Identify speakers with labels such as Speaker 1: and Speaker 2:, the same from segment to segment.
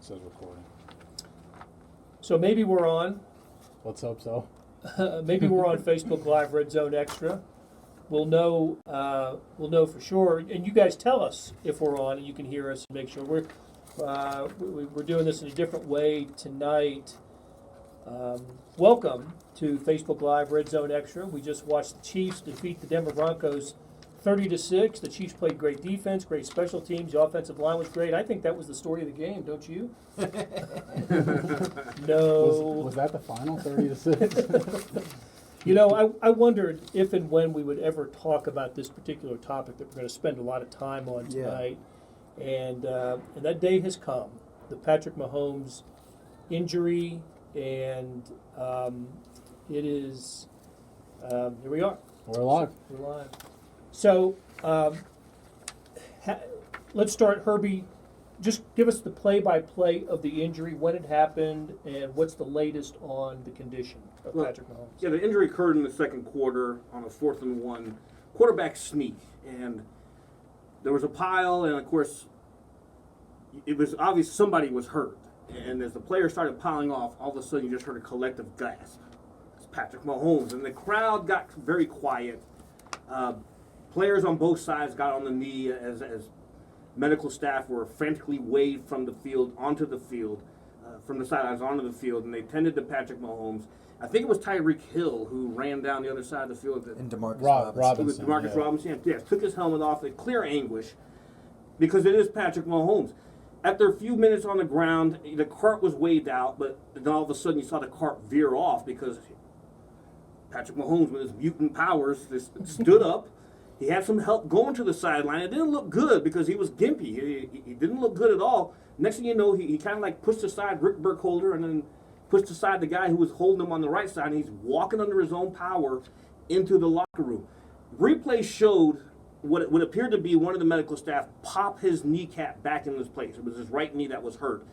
Speaker 1: says recording.
Speaker 2: So maybe we're on.
Speaker 1: Let's hope so.
Speaker 2: Maybe we're on Facebook Live Red Zone Extra. We'll know for sure, and you guys tell us if we're on, and you can hear us and make sure we're doing this in a different way tonight. Welcome to Facebook Live Red Zone Extra. We just watched the Chiefs defeat the Denver Broncos 30-6. The Chiefs played great defense, great special teams. The offensive line was great. I think that was the story of the game, don't you? No.
Speaker 1: Was that the final 30-6?
Speaker 2: You know, I wondered if and when we would ever talk about this particular topic that we're going to spend a lot of time on tonight. Yeah. And that day has come. The Patrick Mahomes injury, and it is, here we are.
Speaker 1: We're live.
Speaker 2: We're live. So let's start, Herbie. Just give us the play-by-play of the injury, when it happened, and what's the latest on the condition of Patrick Mahomes.
Speaker 3: Yeah, the injury occurred in the second quarter on a 4th and 1 quarterback sneak, and there was a pile, and of course, it was obvious somebody was hurt. And as the players started piling off, all of a sudden you just heard a collective gasp. It's Patrick Mahomes, and the crowd got very quiet. Players on both sides got on the knee as medical staff were frantically waved from the field onto the field, from the sidelines onto the field, and they tended to Patrick Mahomes. I think it was Tyreek Hill who ran down the other side of the field.
Speaker 4: And DeMarcus
Speaker 3: Robinson. DeMarcus Robinson, yes, took his helmet off in clear anguish because it is Patrick Mahomes. After a few minutes on the ground, the cart was waved out, but then all of a sudden you saw the cart veer off because Patrick Mahomes, with his mutant powers, just stood up. He had some help going to the sideline. It didn't look good because he was gimpy. He didn't look good at all. Next thing you know, he kind of like pushed aside Rick Burkholder and then pushed aside the guy who was holding him on the right side, and he's walking under his own power into the locker room. Replay showed what appeared to be one of the medical staff pop his kneecap back in his place. It was his right knee that was hurt.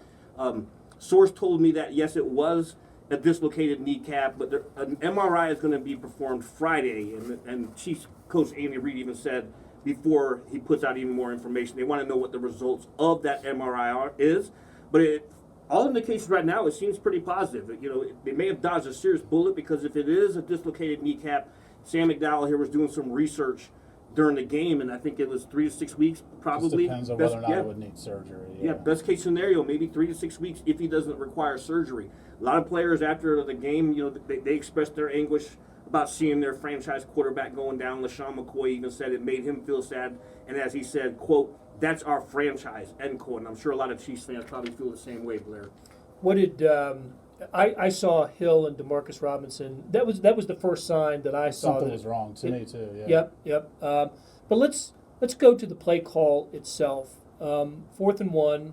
Speaker 3: Source told me that, yes, it was a dislocated kneecap, but an MRI is going to be performed Friday, and Chiefs coach Andy Reid even said before he puts out even more information, they want to know what the results of that MRI is. But all indications right now, it seems pretty positive. You know, they may have dodged a serious bullet because if it is a dislocated kneecap, Sam McDowell here was doing some research during the game, and I think it was 3 to 6 weeks probably.
Speaker 1: Just depends on whether or not it would need surgery.
Speaker 3: Yeah, best case scenario, maybe 3 to 6 weeks if he doesn't require surgery. A lot of players after the game, you know, they expressed their anguish about seeing their franchise quarterback going down. LaShawn McCoy even said it made him feel sad, and as he said, quote, "That's our franchise," end quote. And I'm sure a lot of Chiefs fans probably feel the same way, Blair.
Speaker 2: What did I saw Hill and DeMarcus Robinson. That was the first sign that I saw.
Speaker 1: Something was wrong to me too. Yeah.
Speaker 2: Yep. But let's go to the play call itself. 4th and 1.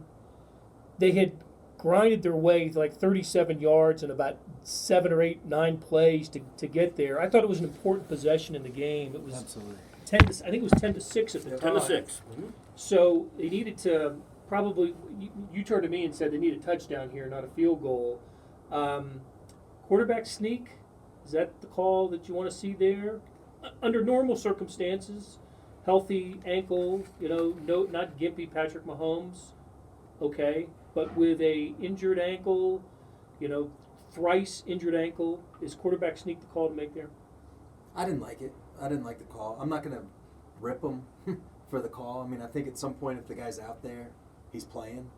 Speaker 2: They had grinded their way like 37 yards in about 7 or 8, 9 plays to get there. I thought it was an important possession in the game. It was
Speaker 4: Absolutely.
Speaker 2: 10. I think it was 10-6 at the time.
Speaker 3: 10-6. Mm-hmm.
Speaker 2: So they needed to probably. You turned to me and said they need a touchdown here, not a field goal. Quarterback sneak. Is that the call that you want to see there? Under normal circumstances, healthy ankle, no, not gimpy Patrick Mahomes, okay. But with a injured ankle, thrice injured ankle, is quarterback sneak the call to make there?
Speaker 4: I didn't like it. I didn't like the call. I'm not going to rip him for the call. I mean, I think at some point if the guy's out there, he's playing.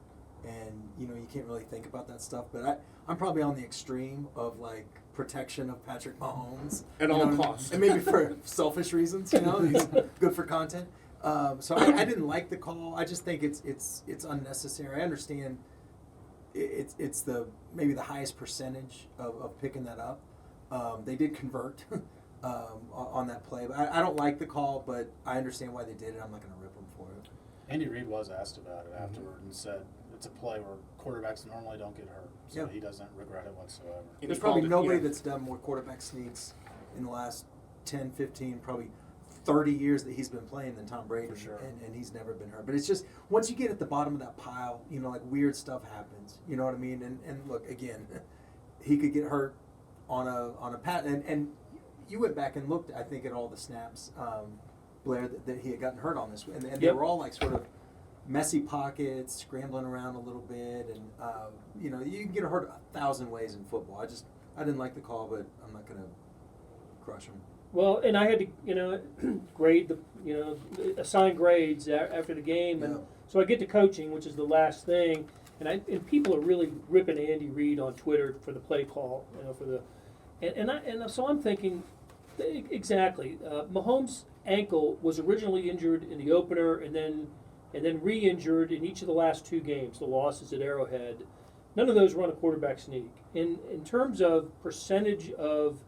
Speaker 4: And, you can't really think about that stuff. But I'm probably on the extreme of, like, protection of Patrick Mahomes.
Speaker 3: At all costs.
Speaker 4: And maybe for selfish reasons, he's good for content. So I didn't like the call. I just think it's unnecessary. I understand it's maybe the highest percentage of picking that up. They did convert on that play. But I don't like the call, but I understand why they did it. I'm not going to rip them for it.
Speaker 1: Andy Reid was asked about it afterward and said it's a play where quarterbacks normally don't get hurt, so he doesn't regret it whatsoever.
Speaker 4: There's probably nobody that's done more quarterback sneaks in the last 10, 15, probably 30 years that he's been playing than Tom Brady,
Speaker 1: for sure.
Speaker 4: and he's never been hurt. But it's just, once you get at the bottom of that pile, like weird stuff happens. You know what I mean? And look, again, he could get hurt on a pat, and you went back and looked, I think, at all the snaps, Blair, that he had gotten hurt on this, and they were all like sort of messy pockets, scrambling around a little bit, and you know, you can get hurt 1,000 ways in football. I didn't like the call, but I'm not gonna crush him.
Speaker 2: Well, and I had to, grade assign grades after the game, and
Speaker 4: Yeah.
Speaker 2: so I get to coaching, which is the last thing, and people are really ripping Andy Reid on Twitter for the play call, for the, so I'm thinking, exactly, Mahomes' ankle was originally injured in the opener, and then re-injured in each of the last 2 games, the losses at Arrowhead. None of those run a quarterback sneak. In terms of percentage of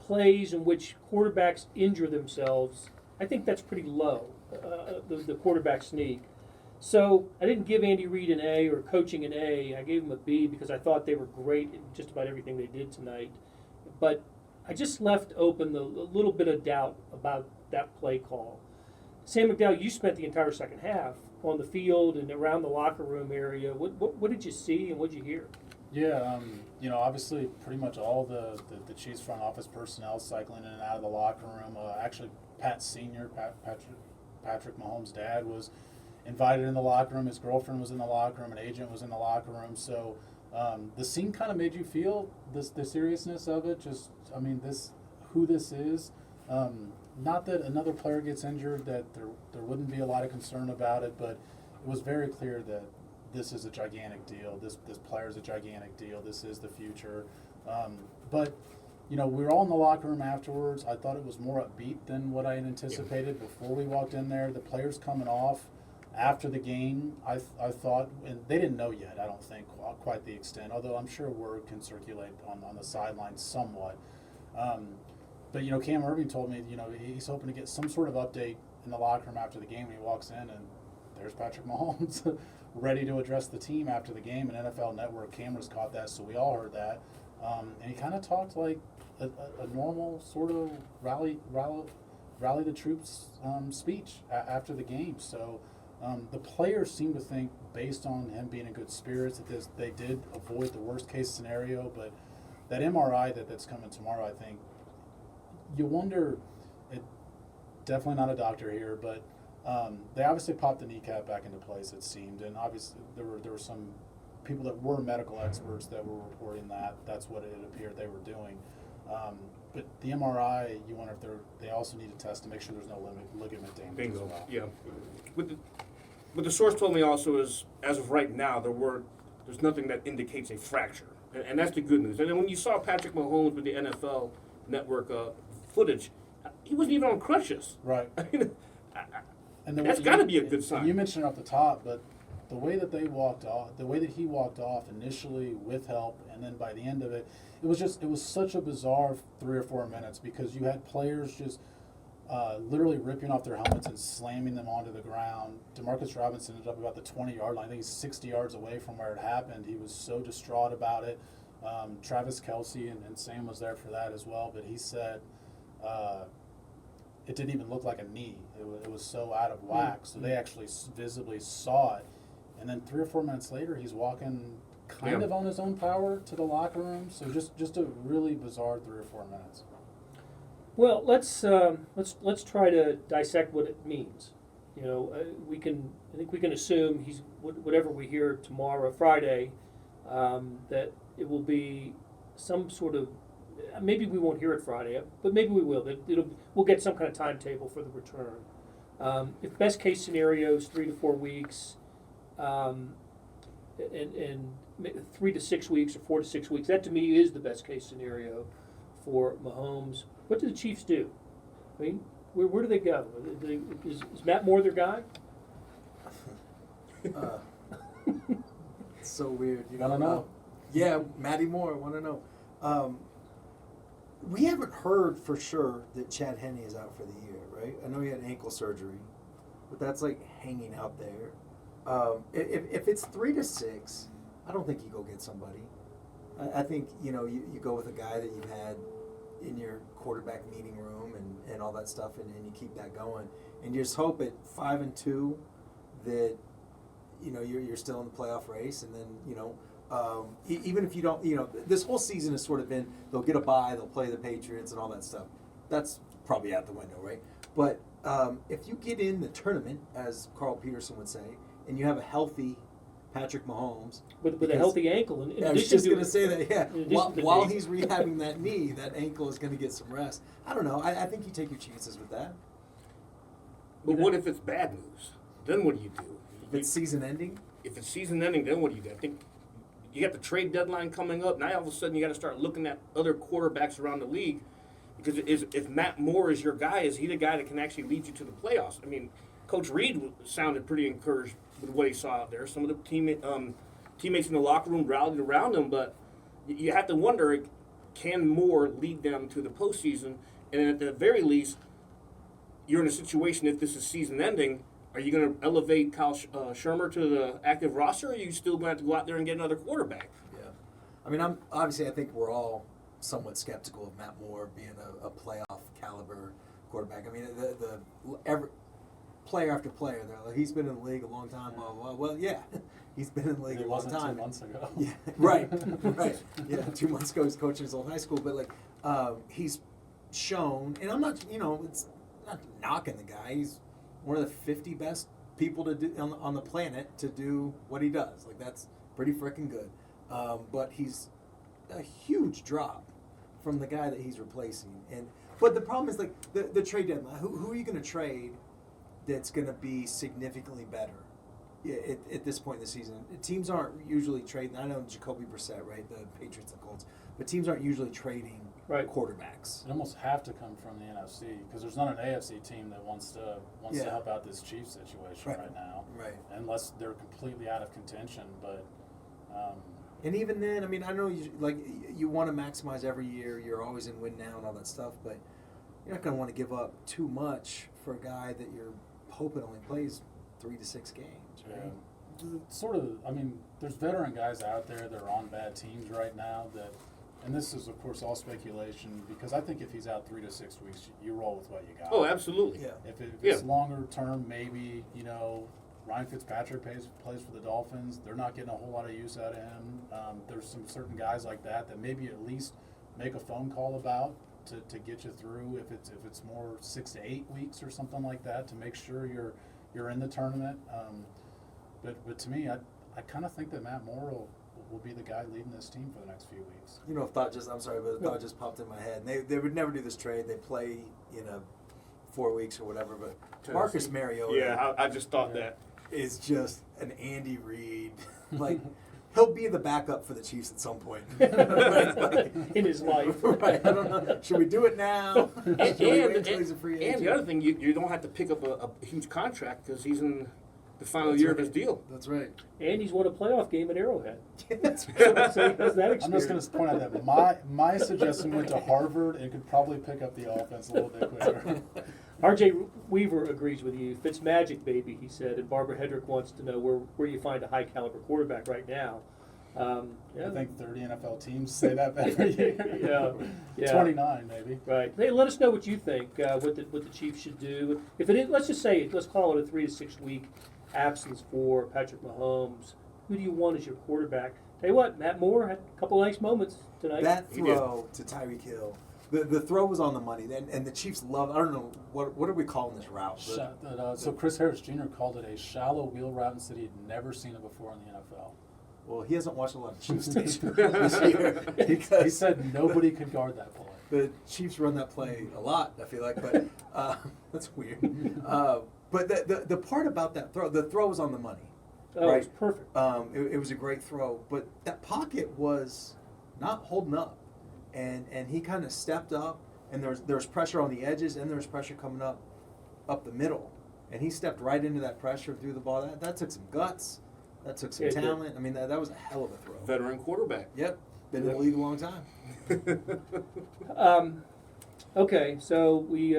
Speaker 2: plays in which quarterbacks injure themselves, I think that's pretty low, the quarterback sneak. So I didn't give Andy Reid an A or coaching an A. I gave him a B because I thought they were great in just about everything they did tonight. But I just left open a little bit of doubt about that play call. Sam McDowell, you spent the entire second half on the field and around the locker room area. What did you see and what did you hear?
Speaker 1: Yeah, obviously pretty much all the Chiefs front office personnel cycling in and out of the locker room. Actually, Pat Sr., Patrick Mahomes' dad, was invited in the locker room. His girlfriend was in the locker room. An agent was in the locker room. So the scene kind of made you feel the seriousness of it. Who this is. Not that another player gets injured, that there wouldn't be a lot of concern about it, but it was very clear that this is a gigantic deal. This player is a gigantic deal. This is the future. But we were all in the locker room afterwards. I thought it was more upbeat than what I had anticipated before we walked in there. The players coming off after the game, I thought, and they didn't know yet, I don't think, quite the extent, although I'm sure word can circulate on the sidelines somewhat. But Cam Irving told me, he's hoping to get some sort of update in the locker room after the game when he walks in, and there's Patrick Mahomes ready to address the team after the game, and NFL Network cameras caught that, so we all heard that. And he kind of talked like a normal sort of rally the troops speech after the game. So the players seem to think, based on him being in good spirits, that they did avoid the worst case scenario. But that MRI that's coming tomorrow, I think, you wonder. Definitely not a doctor here, but they obviously popped the kneecap back into place, it seemed, and obviously there were some people that were medical experts that were reporting that's what it appeared they were doing. But the MRI, you wonder if they also need to test to make sure there's no ligament damage.
Speaker 3: Bingo.
Speaker 1: As well.
Speaker 3: Yeah. What the source told me also is, as of right now, there's nothing that indicates a fracture, and that's the good news. And then when you saw Patrick Mahomes with the NFL Network footage, he wasn't even on crutches.
Speaker 1: Right.
Speaker 3: I mean,
Speaker 1: And
Speaker 3: that's got to be a good sign.
Speaker 1: You mentioned it off the top, but the way that he walked off initially with help, and then by the end of it, it was such a bizarre 3 or 4 minutes, because you had players just literally ripping off their helmets and slamming them onto the ground. Demarcus Robinson ended up about the 20-yard line. I think he's 60 yards away from where it happened. He was so distraught about it. Travis Kelce and Sam was there for that as well, but he said it didn't even look like a knee. It was so out of whack. So they actually visibly saw it. And then 3 or 4 minutes later, he's walking kind of on his own power to the locker room. So just a really bizarre 3 or 4 minutes.
Speaker 2: Well, let's try to dissect what it means. I think we can assume he's whatever we hear tomorrow, Friday, that it will be some sort of. Maybe we won't hear it Friday, but maybe we will. We'll get some kind of timetable for the return. If best case scenario is 3 to 4 weeks, and 3 to 6 weeks or 4 to 6 weeks, that to me is the best case scenario for Mahomes. What do the Chiefs do? I mean, where do they go? Is Matt Moore their guy?
Speaker 4: It's so weird.
Speaker 1: I don't know.
Speaker 4: Yeah, Matty Moore. I want to know. We haven't heard for sure that Chad Henne is out for the year, right? I know he had ankle surgery, but that's like hanging out there. If it's 3 to 6, I don't think you go get somebody. I think you go with a guy that you've had in your quarterback meeting room and all that stuff, and you keep that going, and you just hope at 5-2 that you're still in the playoff race, and then even if you don't, this whole season has sort of been, they'll get a bye, they'll play the Patriots and all that stuff. That's probably out the window, right? But if you get in the tournament, as Carl Peterson would say, and you have a healthy Patrick Mahomes
Speaker 2: with a
Speaker 4: because-
Speaker 2: healthy ankle. In
Speaker 4: I was
Speaker 2: addition
Speaker 4: just
Speaker 2: to
Speaker 4: going to say that, yeah.
Speaker 2: in addition to
Speaker 4: While
Speaker 2: the-
Speaker 4: he's rehabbing that knee, that ankle is going to get some rest. I don't know. I think you take your chances with that.
Speaker 5: But what if it's bad news? Then what do you do?
Speaker 4: If it's season ending,
Speaker 5: If it's season ending, then what do you do? I think you got the trade deadline coming up. Now all of a sudden you got to start looking at other quarterbacks around the league, because if Matt Moore is your guy, is he the guy that can actually lead you to the playoffs? I mean, Coach Reed sounded pretty encouraged with what he saw out there. Some of the teammates in the locker room rallied around him, but you have to wonder, can Moore lead them to the postseason? And at the very least, you're in a situation, if this is season ending, are you going to elevate Kyle Shermer to the active roster, or are you still going to have to go out there and get another quarterback?
Speaker 4: yeah. I mean, I think we're all somewhat skeptical of Matt Moore being a playoff caliber quarterback. I mean, every player after player, they're like, he's been in the league a long time. Blah, blah, blah. Well, yeah, he's been in the league
Speaker 1: It
Speaker 4: a long
Speaker 1: wasn't
Speaker 4: time.
Speaker 1: 2 months ago.
Speaker 4: Yeah, right, right. Yeah, 2 months ago he's coaching his old high school, but like he's shown, and I'm not, it's not knocking the guy. He's one of the 50 best people to do on the planet to do what he does. Like, that's pretty freaking good. But he's a huge drop from the guy that he's replacing. But the problem is, like, the trade deadline. Who are you going to trade that's going to be significantly better at this point in the season? Teams aren't usually trading. I know Jacoby Brissett, right? The Patriots and Colts. But teams aren't usually trading quarterbacks.
Speaker 1: It almost have to come from the NFC, because there's not an AFC team that wants to
Speaker 4: Yeah.
Speaker 1: help out this Chiefs situation right now,
Speaker 4: Right.
Speaker 1: unless they're completely out of contention. But
Speaker 4: And even then, I mean, I know you want to maximize every year. You're always in win now and all that stuff, but you're not going to want to give up too much for a guy that you're hoping only plays 3 to 6 games, right?
Speaker 1: sort of, I mean, there's veteran guys out there that are on bad teams right now that, and this is of course all speculation, because I think if he's out 3 to 6 weeks, you roll with what you got.
Speaker 5: Oh, absolutely.
Speaker 4: Yeah.
Speaker 1: If it's longer term, maybe, Ryan Fitzpatrick plays for the Dolphins. They're not getting a whole lot of use out of him. There's some certain guys like that maybe at least make a phone call about to get you through, if it's more 6 to 8 weeks or something like that, to make sure you're in the tournament. But to me, I kind of think that Matt Moore will be the guy leading this team for the next few weeks.
Speaker 4: A thought just popped in my head. They would never do this trade. They play 4 weeks or whatever. But Marcus Mariota,
Speaker 5: Yeah, I just thought that.
Speaker 4: is just an Andy Reid. Like, he'll be the backup for the Chiefs at some point. Like,
Speaker 2: in his life.
Speaker 4: right? I don't know. Should we do it now? Should we wait until he's a free agent?
Speaker 5: And the other thing, you don't have to pick up a huge contract because he's in the final year of his deal.
Speaker 4: That's right.
Speaker 2: And he's won a playoff game at Arrowhead.
Speaker 4: That's
Speaker 2: So he has that
Speaker 1: I'm
Speaker 2: experience.
Speaker 1: just going to point out that my suggestion went to Harvard and could probably pick up the offense a little bit quicker.
Speaker 2: R.J. Weaver agrees with you. Fitz magic, baby, he said. And Barbara Hedrick wants to know where you find a high caliber quarterback right now.
Speaker 1: I think 30 NFL teams say that every year.
Speaker 2: Yeah.
Speaker 1: 29 maybe.
Speaker 2: Right. Hey, let us know what you think. What the Chiefs should do. If it is, let's call it a 3 to 6 week absence for Patrick Mahomes. Who do you want as your quarterback? Tell you what, Matt Moore had a couple nice moments tonight.
Speaker 4: That throw to Tyreek Hill. The throw was on the money, and the Chiefs love. I don't know what are we calling this route.
Speaker 1: So Chris Harris Jr. called it a shallow wheel route and said he'd never seen it before in the NFL.
Speaker 4: Well, he hasn't watched a lot of Chiefs tape this year because
Speaker 1: He said nobody could guard that play.
Speaker 4: the Chiefs run that play a lot. I feel like, but that's weird. But the part about that throw, the throw was on the money.
Speaker 2: Oh,
Speaker 4: right?
Speaker 2: it was perfect.
Speaker 4: It was a great throw, but that pocket was not holding up, and he kind of stepped up, and there was pressure on the edges, and there was pressure coming up the middle, and he stepped right into that pressure, threw the ball. That took some guts, that took some
Speaker 2: It did.
Speaker 4: talent. I mean, that was a hell of a throw.
Speaker 5: Veteran quarterback.
Speaker 4: Yep, been in the league a long time.
Speaker 2: Okay, so we've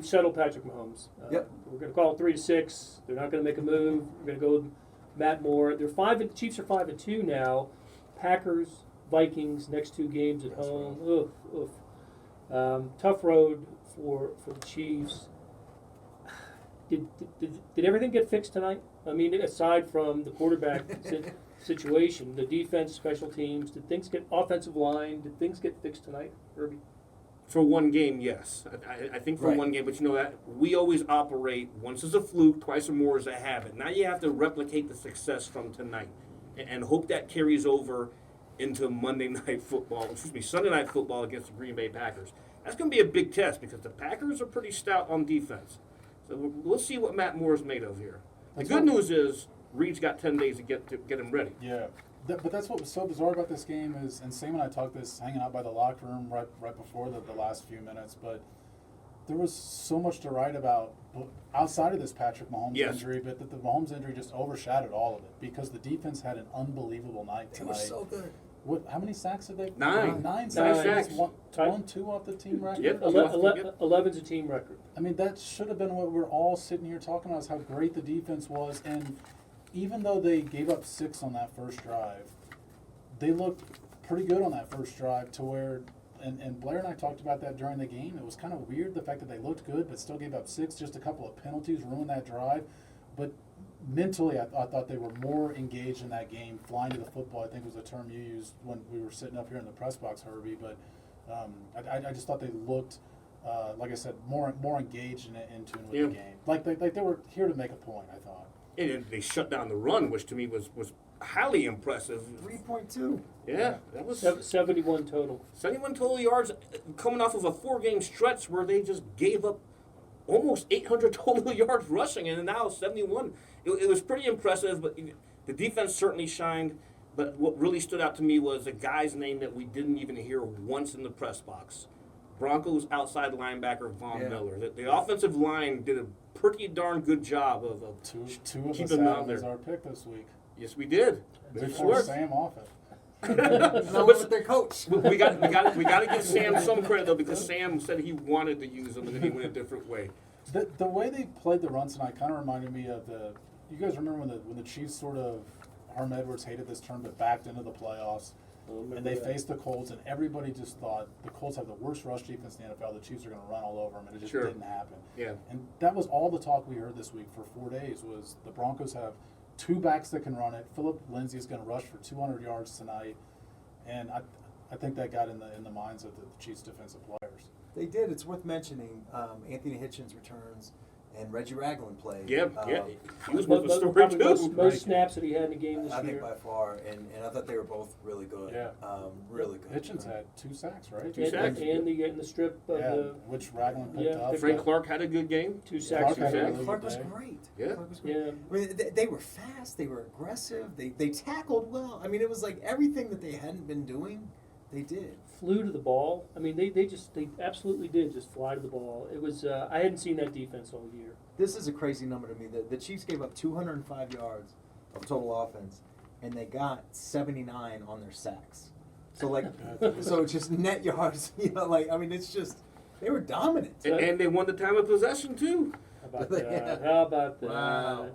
Speaker 2: settled Patrick Mahomes.
Speaker 4: Yep.
Speaker 2: We're going to call it 3 to 6. They're not going to make a move. We're going to go with Matt Moore. The Chiefs are 5-2 now. Packers, Vikings, next 2 games at home. Oof. Tough road for the Chiefs. Did everything get fixed tonight? I mean, aside from the quarterback situation, the defense, special teams, did things get offensive line? Did things get fixed tonight, Herbie?
Speaker 5: For one game, yes. I think for
Speaker 4: Right.
Speaker 5: one game, but you know that we always operate once as a fluke, twice or more as a habit. Now you have to replicate the success from tonight and hope that carries over into Monday Night Football, Sunday Night Football against the Green Bay Packers. That's going to be a big test because the Packers are pretty stout on defense. So we'll see what Matt Moore is made of here. The good news is Reed's got 10 days to get him ready.
Speaker 1: Yeah. But that's what was so bizarre about this game is, and Sam and I talked this hanging out by the locker room right before the last few minutes, but there was so much to write about outside of this Patrick Mahomes
Speaker 5: Yes.
Speaker 1: injury, but the Mahomes injury just overshadowed all of it because the defense had an unbelievable night
Speaker 4: They
Speaker 1: tonight.
Speaker 4: were so good.
Speaker 1: How many sacks did they?
Speaker 5: Nine.
Speaker 1: Nine
Speaker 5: sacks.
Speaker 1: One, two off the team record.
Speaker 5: Yep.
Speaker 2: 11's a team record.
Speaker 1: I mean, that should have been what we're all sitting here talking about is how great the defense was. And even though they gave up 6 on that first drive, they looked pretty good on that first drive to where, and Blair and I talked about that during the game. It was kind of weird, the fact that they looked good but still gave up 6. Just a couple of penalties ruined that drive. But mentally, I thought they were more engaged in that game. Flying to the football, I think was the term you used when we were sitting up here in the press box, Herbie. But I just thought they looked, like I said, more engaged and in tune with the game. Like they were here to make a point, I thought.
Speaker 5: And they shut down the run, which to me was highly impressive.
Speaker 4: 3.2.
Speaker 5: Yeah, that was
Speaker 2: 71 total.
Speaker 5: 71 total yards coming off of a 4-game stretch where they just gave up almost 800 total yards rushing, and now 71. It was pretty impressive, but the defense certainly shined. But what really stood out to me was a guy's name that we didn't even hear once in the press box. Broncos outside linebacker Von Miller. The offensive line did a pretty darn good job of
Speaker 1: Two of us
Speaker 5: keeping him
Speaker 1: had
Speaker 5: out
Speaker 1: him as
Speaker 5: there.
Speaker 1: our pick this week.
Speaker 5: Yes, we did.
Speaker 1: They
Speaker 5: Good
Speaker 1: forced
Speaker 5: work.
Speaker 1: Sam off it.
Speaker 4: And I went with their coach.
Speaker 5: We got to give Sam some credit though, because Sam said he wanted to use them and then he went a different way.
Speaker 1: The way they played the run tonight kind of reminded me of you guys remember when the Chiefs sort of, Herm Edwards hated this term, but backed into the playoffs, and they faced the Colts, and everybody just thought the Colts have the worst rush defense in the NFL. The Chiefs are going to run all over them, and it just
Speaker 5: Sure.
Speaker 1: didn't happen.
Speaker 5: Yeah.
Speaker 1: And that was all the talk we heard this week for 4 days was the Broncos have 2 backs that can run it. Phillip Lindsay is going to rush for 200 yards tonight, and I think that got in the minds of the Chiefs defensive players.
Speaker 4: They did. It's worth mentioning. Anthony Hitchens returns, and Reggie Ragland played.
Speaker 5: Yeah. He was worth the story
Speaker 2: Probably
Speaker 5: too.
Speaker 2: most snaps that he had in the game this
Speaker 4: I think
Speaker 2: year.
Speaker 4: by far, and I thought they were both really good.
Speaker 1: Yeah.
Speaker 4: Really good.
Speaker 1: Hitchens had 2 sacks, right?
Speaker 5: Two sacks.
Speaker 2: And the strip of
Speaker 1: Yeah,
Speaker 2: the
Speaker 1: which Ragland picked
Speaker 2: Yeah,
Speaker 1: up.
Speaker 2: picked
Speaker 5: Frank Clark had a good game.
Speaker 2: 2 sacks.
Speaker 1: Clark had a
Speaker 5: sacks.
Speaker 1: really
Speaker 4: Clark
Speaker 1: good
Speaker 4: was
Speaker 1: day.
Speaker 4: great.
Speaker 5: Yeah.
Speaker 4: Clark was great.
Speaker 2: Yeah.
Speaker 4: I mean, they were fast. They were aggressive. They tackled well. I mean, it was like everything that they hadn't been doing, they did.
Speaker 2: Flew to the ball. I mean, they absolutely did just fly to the ball. It was I hadn't seen that defense all year.
Speaker 4: This is a crazy number to me. The Chiefs gave up 205 yards of total offense, and they got 79 on their sacks. So so just net yards. I mean, it's just they were dominant.
Speaker 5: And they won the time of possession too.
Speaker 2: How about
Speaker 4: Yeah.
Speaker 2: that? How about that?
Speaker 4: Wow.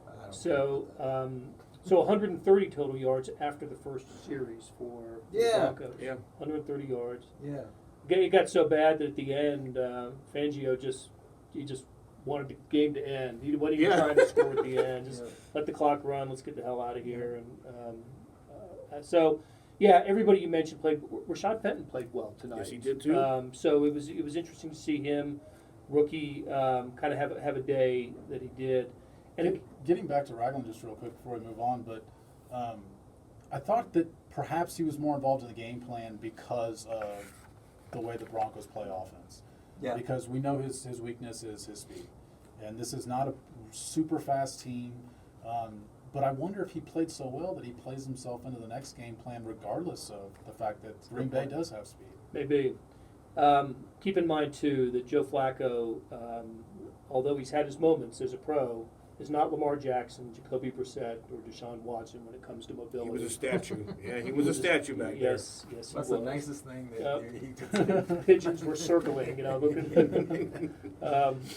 Speaker 4: I don't
Speaker 2: So 130 total yards after the first series for the
Speaker 4: Yeah.
Speaker 2: Broncos.
Speaker 5: Yeah.
Speaker 2: 130 yards.
Speaker 4: Yeah.
Speaker 2: It got so bad that at the end, Fangio just wanted the game to end. He wasn't even
Speaker 5: Yeah.
Speaker 2: trying to score at the end. Just
Speaker 4: Yeah.
Speaker 2: let the clock run. Let's get the hell out of here. And so, yeah, everybody you mentioned played. Rashad Fenton played well tonight.
Speaker 5: Yes, he did too.
Speaker 2: So it was interesting to see him, rookie, kind of have a day that he did. And
Speaker 1: Getting back to Ragland just real quick before we move on, but I thought that perhaps he was more involved in the game plan because of the way the Broncos play offense.
Speaker 4: Yeah.
Speaker 1: Because we know his weakness is his speed. And this is not a super fast team. But I wonder if he played so well that he plays himself into the next game plan regardless of the fact that Green Bay does have speed.
Speaker 2: maybe. Keep in mind, too, that Joe Flacco, although he's had his moments as a pro, is not Lamar Jackson, Jacoby Brissett, or Deshaun Watson when it comes to mobility.
Speaker 5: He was a statue. Yeah, he was a statue back there.
Speaker 2: Yes, he
Speaker 4: That's
Speaker 2: was.
Speaker 4: the nicest thing that
Speaker 2: Yep.
Speaker 4: he could say.
Speaker 2: Pigeons were circling, looking.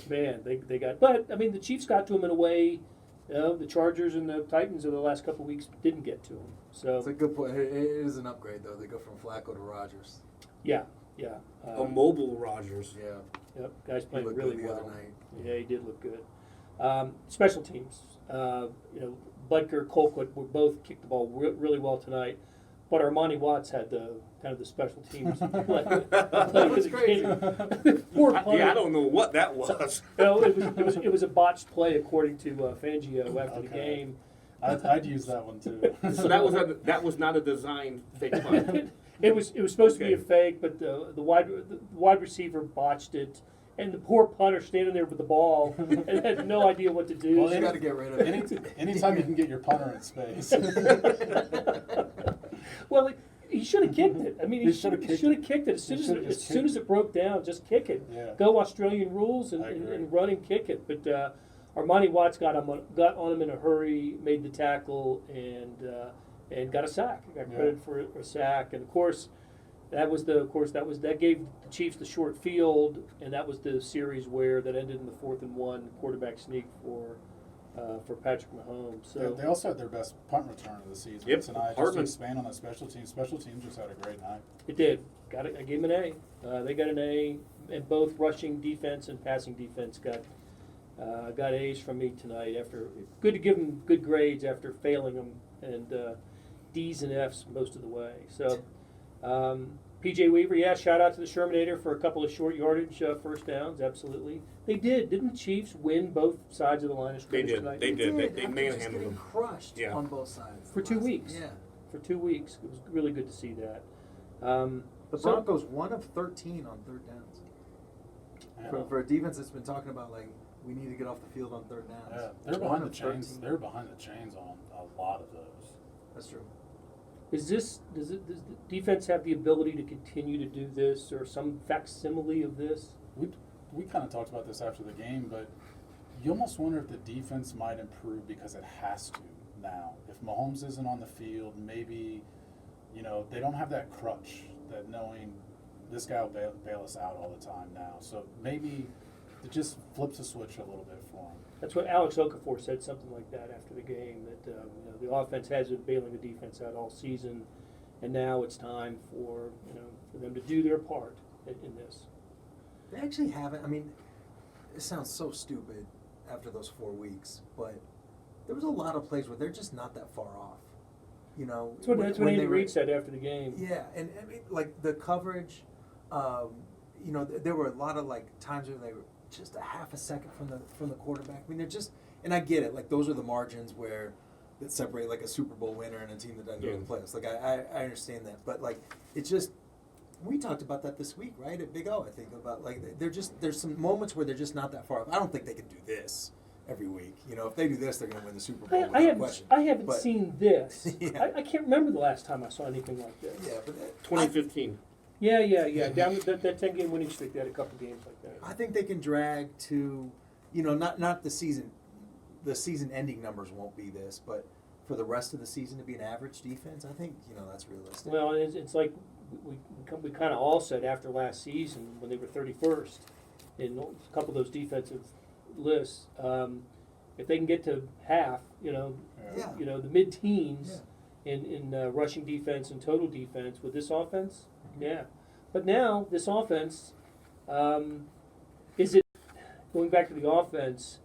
Speaker 2: Man, they got. But I mean, the Chiefs got to him in a way. The Chargers and the Titans of the last couple of weeks didn't get to him. So
Speaker 4: It's a good point. It is an upgrade, though. They go from Flacco to Rodgers.
Speaker 2: yeah.
Speaker 5: A mobile Rodgers.
Speaker 4: Yeah.
Speaker 2: Yep, guys
Speaker 4: He
Speaker 2: playing
Speaker 4: looked
Speaker 2: really
Speaker 4: good the
Speaker 2: well.
Speaker 4: other night.
Speaker 2: Yeah, he did look good. Special teams. Butker, Colquitt were both kicked the ball really well tonight. but Armani Watts had the kind of the special teams play.
Speaker 4: That's crazy.
Speaker 2: Poor punter.
Speaker 5: Yeah, I don't know what that was.
Speaker 2: No, it was a botched play according to Fangio after the
Speaker 1: Okay.
Speaker 2: game.
Speaker 1: I'd use that one too.
Speaker 5: So that was not a designed fake punt.
Speaker 2: It was supposed to be a
Speaker 5: Okay.
Speaker 2: fake, but the wide receiver botched it, and the poor punter standing there with the ball and had no idea what to do.
Speaker 1: Well,
Speaker 4: You got to get rid of it.
Speaker 1: Anytime you can get your punter in space.
Speaker 2: Well, he should have kicked it. I mean, he
Speaker 1: He
Speaker 2: should
Speaker 1: should've
Speaker 2: have
Speaker 1: kicked
Speaker 2: kicked it as soon
Speaker 1: He
Speaker 2: as
Speaker 1: should've
Speaker 2: as
Speaker 1: just
Speaker 2: soon
Speaker 1: kicked
Speaker 2: as it broke down. Just kick it.
Speaker 1: Yeah.
Speaker 2: Go Australian rules
Speaker 1: I agree.
Speaker 2: and run and kick it. But Armani Watts got on him in a hurry, made the tackle, and got a sack. Got credit for a sack, and of course. That gave the Chiefs the short field, and that was the series where that ended in the 4th and 1 quarterback sneak for Patrick Mahomes. So
Speaker 1: They also had their best punt return of the season
Speaker 5: Yep,
Speaker 1: tonight. Just to
Speaker 5: Hartman.
Speaker 1: expand on that special teams. Special teams just had a great night.
Speaker 2: it did. I gave them an A. They got an A, and both rushing defense and passing defense got A's from me tonight. Good to give them good grades after failing them, and D's and F's most of the way. So. PJ Weaver, shout out to the Shermanator for a couple of short yardage first downs. Absolutely, they did. Didn't the Chiefs win both sides of the line of
Speaker 5: They
Speaker 2: scrimmage
Speaker 5: did.
Speaker 2: tonight?
Speaker 5: They did. They
Speaker 4: After just
Speaker 5: manhandled
Speaker 4: getting
Speaker 5: them.
Speaker 4: crushed
Speaker 5: Yeah.
Speaker 4: on both sides
Speaker 2: For 2 weeks.
Speaker 4: Yeah.
Speaker 2: For 2 weeks, it was really good to see that.
Speaker 4: The
Speaker 2: So-
Speaker 4: Broncos 1 of 13 on third downs.
Speaker 1: Yeah.
Speaker 4: For a defense that's been talking about like we need to get off the field on third downs.
Speaker 1: Yeah, they're
Speaker 4: 1
Speaker 1: behind the
Speaker 4: of
Speaker 1: chains.
Speaker 4: 13.
Speaker 1: They're behind the chains on a lot of those.
Speaker 4: That's true.
Speaker 2: Does the defense have the ability to continue to do this, or some facsimile of this?
Speaker 1: We kind of talked about this after the game, but you almost wonder if the defense might improve because it has to now. If Mahomes isn't on the field, maybe, they don't have that crutch, that knowing this guy will bail us out all the time now. So maybe it just flips a switch a little bit for him.
Speaker 2: That's what Alex Okafor said, something like that after the game, that the offense has been bailing the defense out all season, and now it's time for them to do their part in this.
Speaker 4: They actually haven't. I mean, it sounds so stupid after those 4 weeks, but there was a lot of plays where they're just not that far off.
Speaker 2: That's what
Speaker 4: when
Speaker 2: Andy
Speaker 4: they
Speaker 2: Reid
Speaker 4: were-
Speaker 2: said after the game.
Speaker 4: Yeah, and I mean, like the coverage, there were a lot of like times where they were just a half a second from the quarterback. I mean, they're just, and I get it. Like those are the margins that separate like a Super Bowl winner and a team that doesn't go to the playoffs. Like I understand that, but like it's just. We talked about that this week, right? At Big O, I think about like there's some moments where they're just not that far off. I don't think they can do this every week. If they do this, they're going to win the Super Bowl.
Speaker 2: I
Speaker 4: without question.
Speaker 2: haven't
Speaker 4: But-
Speaker 2: seen this.
Speaker 4: Yeah.
Speaker 2: I can't remember the last time I saw anything like this.
Speaker 4: Yeah, but
Speaker 5: 2015.
Speaker 2: Yeah. Down that 10-game winning streak, they had a couple games like that.
Speaker 4: I think they can drag to, not the season. The season-ending numbers won't be this, but for the rest of the season to be an average defense, I think that's realistic.
Speaker 2: Well, it's like we kind of all said after last season when they were 31st in a couple of those defensive lists. If they can get to half,
Speaker 4: Yeah.
Speaker 2: the mid-teens in rushing defense and total defense with this offense, yeah. But now this offense, is it going back to the offense?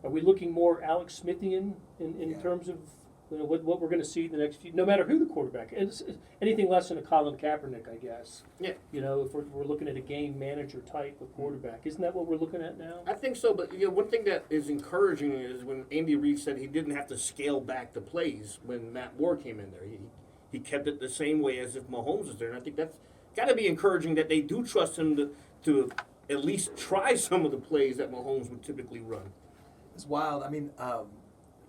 Speaker 2: Are we looking more Alex Smithian in
Speaker 4: Yeah.
Speaker 2: terms of what we're going to see the next few? No matter who the quarterback is, anything less than a Colin Kaepernick, I guess.
Speaker 5: Yeah.
Speaker 2: If we're looking at a game manager type of quarterback, isn't that what we're looking at now?
Speaker 5: I think so, but one thing that is encouraging is when Andy Reid said he didn't have to scale back the plays when Matt Moore came in there. He kept it the same way as if Mahomes was there, and I think that's got to be encouraging that they do trust him to at least try some of the plays that Mahomes would typically run.
Speaker 4: It's wild. I mean,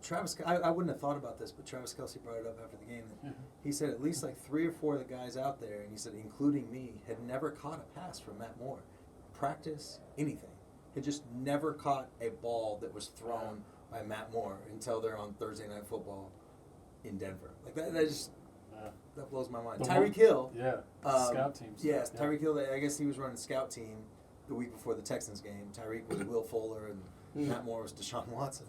Speaker 4: Travis, I wouldn't have thought about this, but Travis Kelce brought it up after the game. That he said at least like 3 or 4 of the guys out there, and he said, including me, had never caught a pass from Matt Moore. Practice, anything. Had just never caught a ball that was thrown by Matt Moore until they're on Thursday Night Football in Denver. Like that blows my mind.
Speaker 1: The
Speaker 4: Tyreek Hill.
Speaker 1: Yeah, scout team.
Speaker 4: Yes, Tyreek Hill, I guess he was running scout team the week before the Texans game. Tyreek was Will Fuller, and Matt Moore was Deshaun Watson.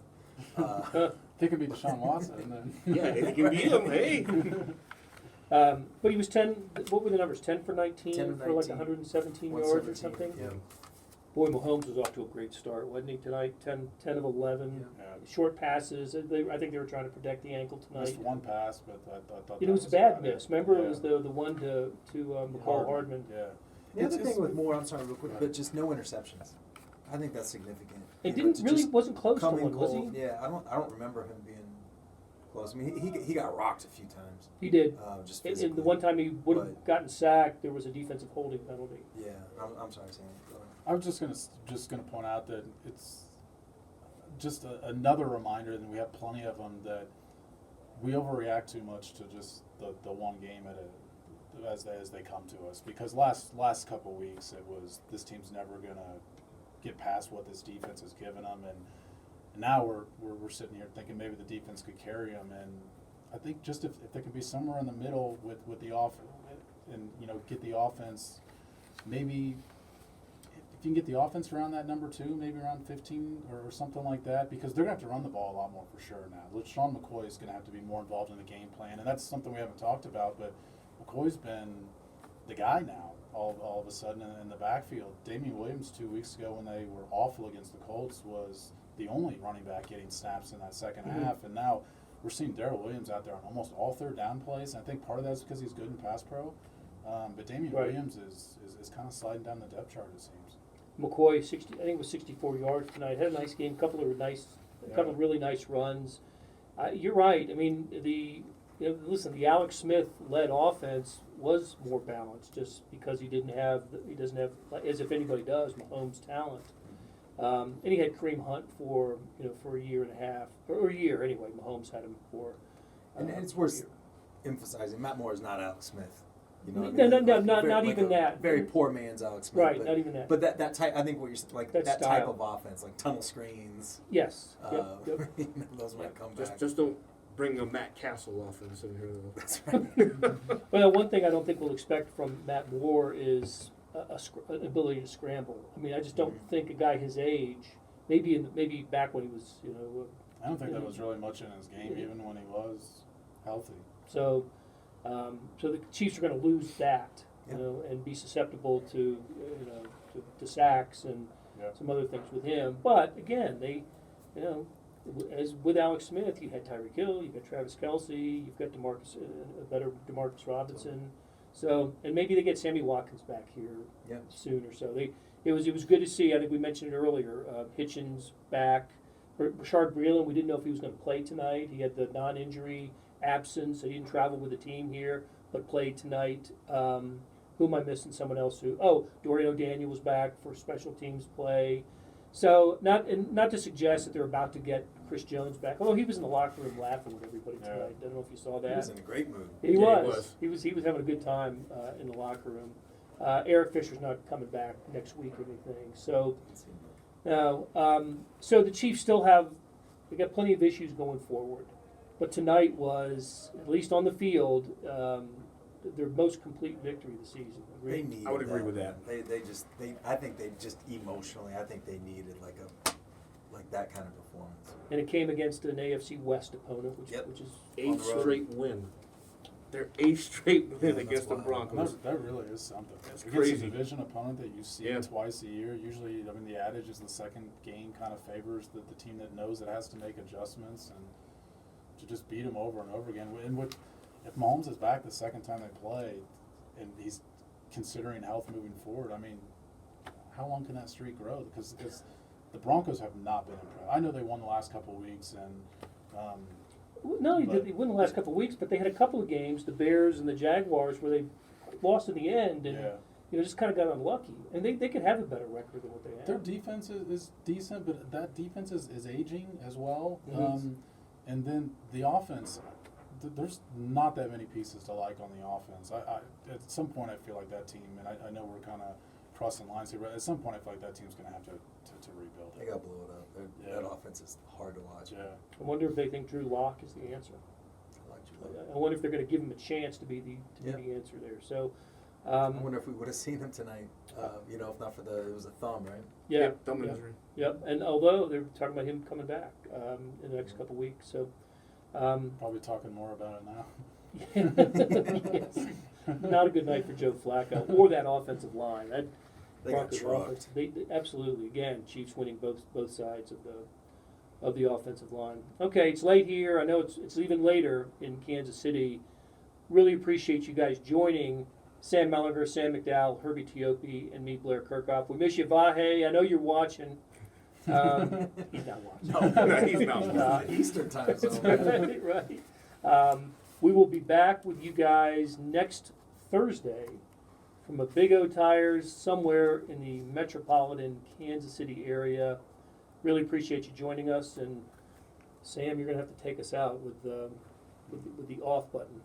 Speaker 1: They could be Deshaun Watson. And then
Speaker 5: Yeah, if you can beat him, hey.
Speaker 2: But he was 10. What were the numbers? 10 for 19
Speaker 4: 10 for
Speaker 2: for like
Speaker 4: 19,
Speaker 2: 117 yards or
Speaker 4: 117,
Speaker 2: something.
Speaker 4: yeah.
Speaker 2: Boy, Mahomes was off to a great start, wasn't he, tonight? 10 of 11.
Speaker 1: Yeah.
Speaker 2: Short passes. I think they were trying to protect the ankle tonight.
Speaker 1: Missed one pass, but I thought
Speaker 2: It
Speaker 1: that
Speaker 2: was a bad
Speaker 1: about
Speaker 2: miss.
Speaker 1: it.
Speaker 2: Remember,
Speaker 1: Yeah.
Speaker 2: it was the one to McCall Hardman.
Speaker 1: Yeah.
Speaker 4: The other
Speaker 1: It's-
Speaker 4: thing with Moore, I'm sorry, real quick,
Speaker 1: Right.
Speaker 4: but just no interceptions. I think that's significant.
Speaker 2: It
Speaker 4: You know,
Speaker 2: didn't
Speaker 4: to
Speaker 2: really
Speaker 4: just
Speaker 2: wasn't close to
Speaker 4: come in
Speaker 2: one, was
Speaker 4: cold.
Speaker 2: he?
Speaker 4: Yeah, I don't remember him being close. I mean, he got rocked a few times.
Speaker 2: He did.
Speaker 4: Just
Speaker 2: And
Speaker 4: physically.
Speaker 2: the one time he would have
Speaker 4: But-
Speaker 2: gotten sacked, there was a defensive holding penalty.
Speaker 4: Yeah, I'm sorry, Sam. Go ahead.
Speaker 1: I was just gonna point out that it's just another reminder, and we have plenty of them, that we overreact too much to just the one game as they come to us. Because last couple weeks it was, this team's never gonna get past what this defense has given them, and now we're sitting here thinking maybe the defense could carry them. And I think just if they could be somewhere in the middle with the off, and get the offense, maybe if you can get the offense around that number 2, maybe around 15 or something like that, because they're going to have to run the ball a lot more for sure now. Sean McCoy is going to have to be more involved in the game plan, and that's something we haven't talked about, but McCoy's been the guy now all of a sudden in the backfield. Damian Williams 2 weeks ago when they were awful against the Colts was the only running back getting snaps in that second half, and now we're seeing Darrell Williams out there on almost all third down plays, and I think part of that is because he's good in pass pro, but Damian
Speaker 2: Right.
Speaker 1: Williams is kind of sliding down the depth chart, it seems.
Speaker 2: McCoy, I think it was 64 yards tonight. Had a nice game, couple of really nice runs. You're right. I mean, listen, the Alex Smith led offense was more balanced just because he doesn't have, as if anybody does, Mahomes' talent. And he had Kareem Hunt for a year and a half, or a year anyway. Mahomes had him for.
Speaker 4: And it's worth emphasizing, Matt Moore is not Alex Smith. You know what I
Speaker 2: No,
Speaker 4: mean?
Speaker 2: no,
Speaker 4: Like,
Speaker 2: not
Speaker 4: like
Speaker 2: even
Speaker 4: a
Speaker 2: that.
Speaker 4: Very poor man's Alex Smith.
Speaker 2: Right,
Speaker 4: but,
Speaker 2: not even that.
Speaker 4: But that type, I think what you're like
Speaker 2: That
Speaker 4: that type
Speaker 2: style.
Speaker 4: of offense, like tunnel screens.
Speaker 2: Yes. Yep.
Speaker 4: Those might come back.
Speaker 5: Just don't bring a Matt Castle offense in here though.
Speaker 4: That's right.
Speaker 2: Well, one thing I don't think we'll expect from Matt Moore is an ability to scramble. I mean, I just don't think a guy his age, maybe back when he was,
Speaker 1: I don't think that was really much in his game, even when he was healthy.
Speaker 2: so the Chiefs are going to lose that,
Speaker 4: Yeah.
Speaker 2: and be susceptible to, to sacks and
Speaker 1: Yeah.
Speaker 2: some other things with him. But again, they, as with Alex Smith, you had Tyreek Hill, you've got Travis Kelce, you've got a better Demarcus Robinson. So, and maybe they get Sammy Watkins back here
Speaker 4: Yeah.
Speaker 2: soon or so. It was good to see. I think we mentioned it earlier. Hitchens back. Rashard Breeland, we didn't know if he was going to play tonight. He had the non-injury absence, so he didn't travel with the team here, but played tonight. Who am I missing? Someone else who? Oh, Dorian O'Daniel was back for special teams play. So not to suggest that they're about to get Chris Jones back. Although he was in the locker room laughing with everybody tonight.
Speaker 1: Yeah.
Speaker 2: I don't know if you saw
Speaker 4: He
Speaker 2: that.
Speaker 4: was in a great mood.
Speaker 2: He
Speaker 5: Yeah,
Speaker 2: was. He was having a good time in the locker room. Eric Fisher's not coming back next week or anything. So so the Chiefs still they got plenty of issues going forward. But tonight was, at least on the field, their most complete victory of the season.
Speaker 4: They
Speaker 2: Agreed?
Speaker 4: needed
Speaker 5: I would agree with that.
Speaker 4: I think they just emotionally, I think they needed like that kind of performance.
Speaker 2: And it came against an AFC West opponent, which
Speaker 4: Yep.
Speaker 2: is
Speaker 4: On the road.
Speaker 5: Straight win. Their 8th straight win
Speaker 4: Yeah,
Speaker 5: against the
Speaker 4: that's wild.
Speaker 5: Broncos.
Speaker 1: That really is something.
Speaker 5: That's
Speaker 1: Against
Speaker 5: crazy.
Speaker 1: a division opponent that you see
Speaker 5: Yeah.
Speaker 1: twice a year, usually, I mean, the adage is the second game kind of favors the team that knows it has to make adjustments, and to just beat them over and over again. And if Mahomes is back the second time they play, and he's considering health moving forward, I mean, how long can that streak grow? Because the Broncos have not been impressed. I know they won the last couple of weeks, and
Speaker 2: no, he
Speaker 1: But-
Speaker 2: did. He won the last couple of weeks, but they had a couple of games, the Bears and the Jaguars, where they lost in the end, and
Speaker 1: yeah.
Speaker 2: just kind of got unlucky. And they could have a better record than what they
Speaker 1: Their
Speaker 2: have.
Speaker 1: defense is decent, but that defense is aging as well.
Speaker 2: Mhm.
Speaker 1: And then the offense, there's not that many pieces to like on the offense. I at some point I feel like that team, and I know we're kind of crossing lines here, but at some point I feel like that team's going to have to rebuild
Speaker 4: They
Speaker 1: it.
Speaker 4: got to blow it up.
Speaker 1: Yeah.
Speaker 4: That offense is hard to watch.
Speaker 1: Yeah.
Speaker 2: I wonder if they think Drew Lock is the answer.
Speaker 4: I like you.
Speaker 2: I wonder if they're going to give him a chance to be
Speaker 4: Yeah.
Speaker 2: the answer there. So,
Speaker 4: I wonder if we would have seen him tonight. If not for it was a thumb, right?
Speaker 2: yeah,
Speaker 5: Thumb
Speaker 2: yeah.
Speaker 5: injury.
Speaker 2: Yep, and although they're talking about him coming back in the next couple of weeks, so
Speaker 1: Probably talking more about it now.
Speaker 2: yes. Not a good night for Joe Flacco or that offensive line.
Speaker 4: They got
Speaker 2: Broncos
Speaker 4: trucked.
Speaker 2: offense. They absolutely, again, Chiefs winning both sides of the offensive line. Okay, it's late here. I know it's even later in Kansas City. Really appreciate you guys joining Sam Mellinger, Sam McDowell, Herbie Teope, and me, Blair Kerkhoff. We miss you, Vahe. I know you're watching. He's not watching.
Speaker 5: No, he's not.
Speaker 4: Eastern time zone.
Speaker 2: right. We will be back with you guys next Thursday from a Big O Tires somewhere in the metropolitan Kansas City area. Really appreciate you joining us, and Sam, you're gonna have to take us out with the off button.